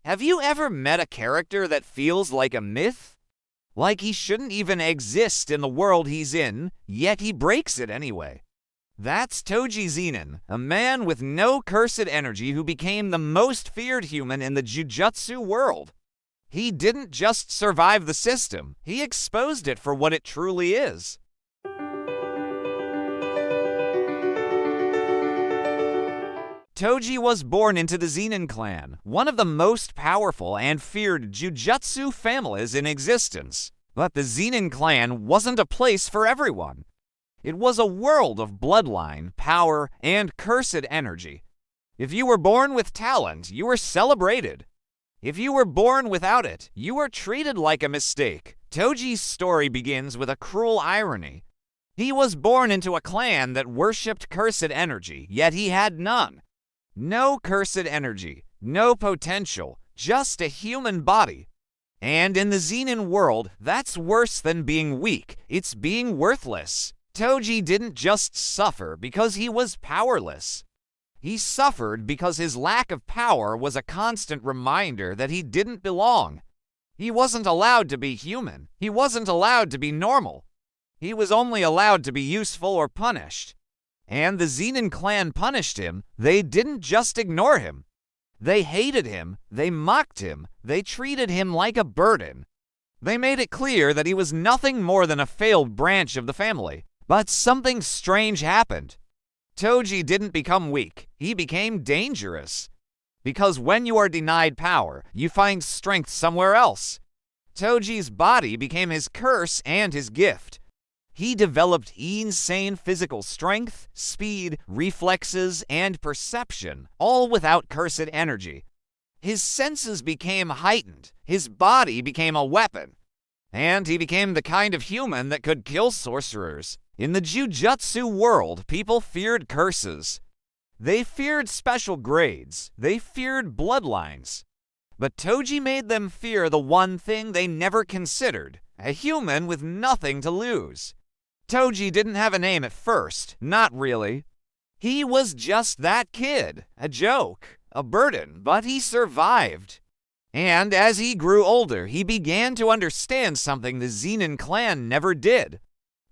Have you ever met a character that feels like a myth? Like he shouldn't even exist in the world he's in, yet he breaks it anyway. That's Toji Zenin, a man with no cursed energy who became the most feared human in the Jujutsu world. He didn't just survive the system, he exposed it for what it truly is. Toji was born into the Zenin clan, one of the most powerful and feared Jujutsu families in existence. But the Zenin clan wasn't a place for everyone. It was a world of bloodline, power, and cursed energy. If you were born with talent, you were celebrated. If you were born without it, you were treated like a mistake. Toji's story begins with a cruel irony. He was born into a clan that worshipped cursed energy, yet he had none. No cursed energy, no potential, just a human body. And in the Zenin world, that's worse than being weak, it's being worthless. Toji didn't just suffer because he was powerless. He suffered because his lack of power was a constant reminder that he didn't belong. He wasn't allowed to be human. He wasn't allowed to be normal. He was only allowed to be useful or punished. And the Zenin clan punished him. They didn't just ignore him. They hated him, they mocked him, they treated him like a burden. They made it clear that he was nothing more than a failed branch of the family. But something strange happened. Toji didn't become weak, he became dangerous. Because when you are denied power, you find strength somewhere else. Toji's body became his curse and his gift. He developed insane physical strength, speed, reflexes, and perception, all without cursed energy. His senses became heightened, his body became a weapon, and he became the kind of human that could kill sorcerers. In the Jujutsu world, people feared curses. They feared special grades, they feared bloodlines. But Toji made them fear the one thing they never considered, a human with nothing to lose. Toji didn't have a name at first, not really. He was just that kid, a joke, a burden, but he survived. And as he grew older, he began to understand something the Zenin clan never did.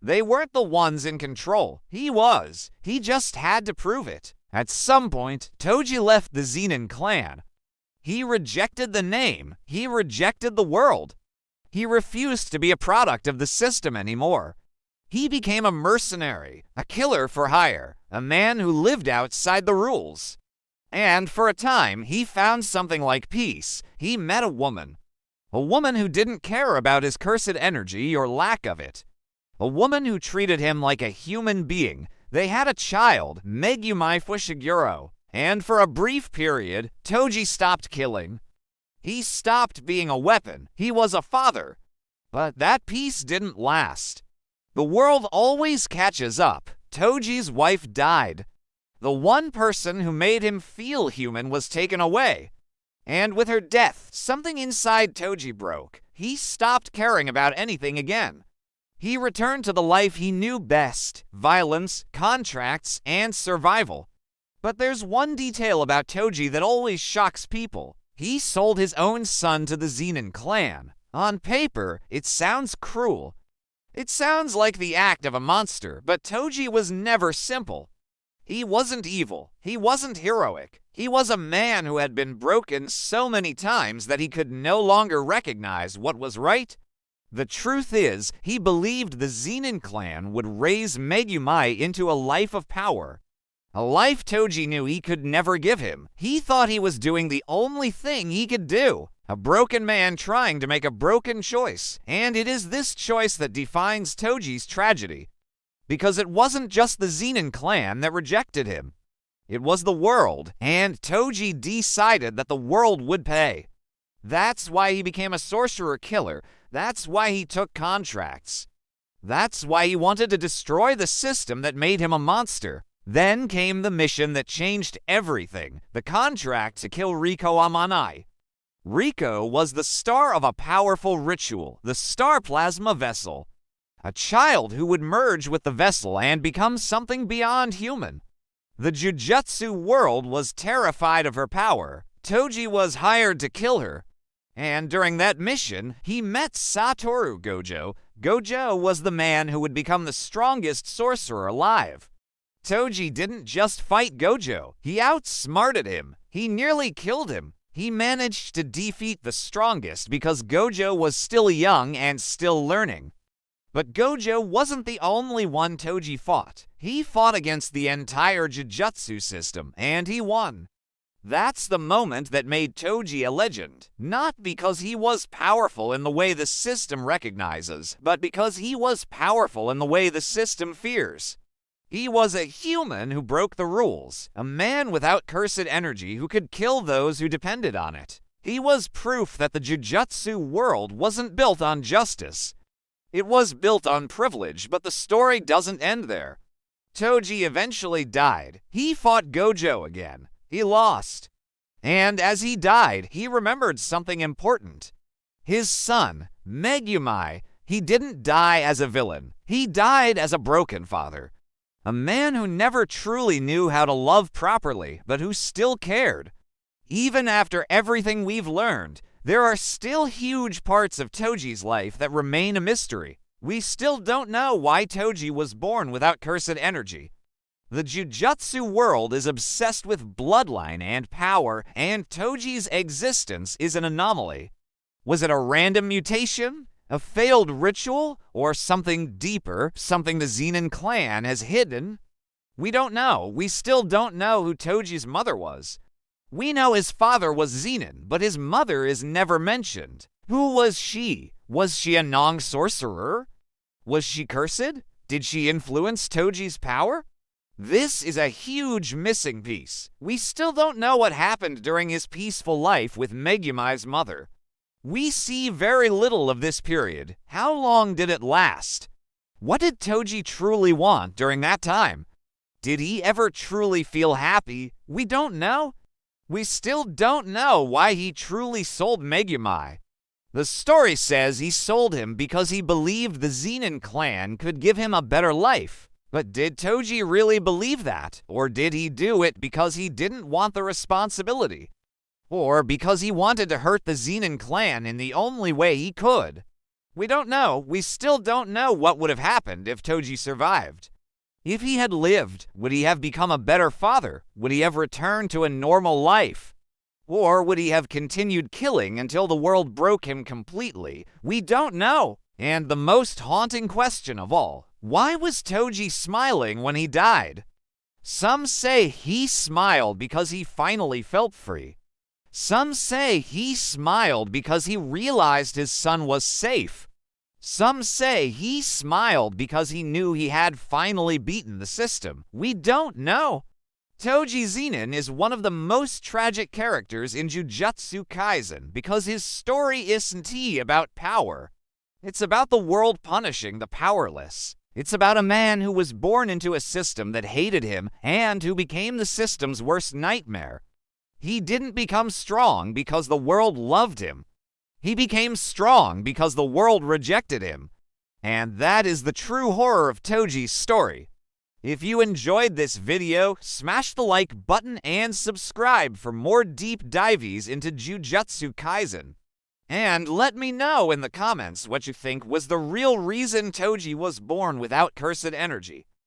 They weren't the ones in control. He was. He just had to prove it. At some point, Toji left the Zenin clan. He rejected the name. He rejected the world. He refused to be a product of the system anymore. He became a mercenary, a killer for hire, a man who lived outside the rules. And for a time, he found something like peace. He met a woman who didn't care about his cursed energy or lack of it. A woman who treated him like a human being. They had a child, Toji Fushiguro. And for a brief period, Toji stopped killing. He stopped being a weapon. He was a father. But that peace didn't last. The world always catches up. Toji's wife died. The one person who made him feel human was taken away. And with her death, something inside Toji broke. He stopped caring about anything again. He returned to the life he knew best: violence, contracts, and survival. But there's one detail about Toji that always shocks people. He sold his own son to the Zenin clan. On paper, it sounds cruel. It sounds like the act of a monster, but Toji was never simple. He wasn't evil. He wasn't heroic. He was a man who had been broken so many times that he could no longer recognize what was right. The truth is, he believed the Zenin clan would raise Megumi into a life of power. A life Toji knew he could never give him. He thought he was doing the only thing he could do. A broken man trying to make a broken choice. And it is this choice that defines Toji's tragedy. Because it wasn't just the Zenin clan that rejected him. It was the world, and Toji decided that the world would pay. That's why he became a Sorcerer Killer. That's why he took contracts. That's why he wanted to destroy the system that made him a monster. Then came the mission that changed everything, the contract to kill Riko Amanai. Riko was the star of a powerful ritual, the Star Plasma Vessel. A child who would merge with the vessel and become something beyond human. The Jujutsu world was terrified of her power. Toji was hired to kill her, and during that mission, he met Satoru Gojo. Gojo was the man who would become the strongest sorcerer alive. Toji didn't just fight Gojo, he outsmarted him. He nearly killed him. He managed to defeat the strongest because Gojo was still young and still learning. But Gojo wasn't the only one Toji fought. He fought against the entire Jujutsu system, and he won. That's the moment that made Toji a legend, not because he was powerful in the way the system recognizes, but because he was powerful in the way the system fears. He was a human who broke the rules, a man without cursed energy who could kill those who depended on it. He was proof that the Jujutsu world wasn't built on justice. It was built on privilege, but the story doesn't end there. Toji eventually died. He fought Gojo again. He lost. And as he died, he remembered something important. His son, Megumi, he didn't die as a villain. He died as a broken father. A man who never truly knew how to love properly, but who still cared. Even after everything we've learned, there are still huge parts of Toji's life that remain a mystery. We still don't know why Toji was born without cursed energy. The Jujutsu world is obsessed with bloodline and power, and Toji's existence is an anomaly. Was it a random mutation? A failed ritual? Or something deeper, something the Zenin clan has hidden? We don't know. We still don't know who Toji's mother was. We know his father was Zenin, but his mother is never mentioned. Who was she? Was she a non-sorcerer? Was she cursed? Did she influence Toji's power? This is a huge missing piece. We still don't know what happened during his peaceful life with Megumi's mother. We see very little of this period. How long did it last? What did Toji truly want during that time? Did he ever truly feel happy? We don't know. We still don't know why he truly sold Megumi. The story says he sold him because he believed the Zenin clan could give him a better life. But did Toji really believe that? Or did he do it because he didn't want the responsibility? Or because he wanted to hurt the Zenin clan in the only way he could? We don't know. We still don't know what would have happened if Toji survived. If he had lived, would he have become a better father? Would he have returned to a normal life? Or would he have continued killing until the world broke him completely? We don't know. And the most haunting question of all, why was Toji smiling when he died? Some say he smiled because he finally felt free. Some say he smiled because he realized his son was safe. Some say he smiled because he knew he had finally beaten the system. We don't know. Toji Zenin is one of the most tragic characters in Jujutsu Kaisen because his story isn't about power. It's about the world punishing the powerless. It's about a man who was born into a system that hated him and who became the system's worst nightmare. He didn't become strong because the world loved him. He became strong because the world rejected him. And that is the true horror of Toji's story. If you enjoyed this video, smash the like button and subscribe for more deep dives into Jujutsu Kaisen. And let me know in the comments what you think was the real reason Toji was born without cursed energy.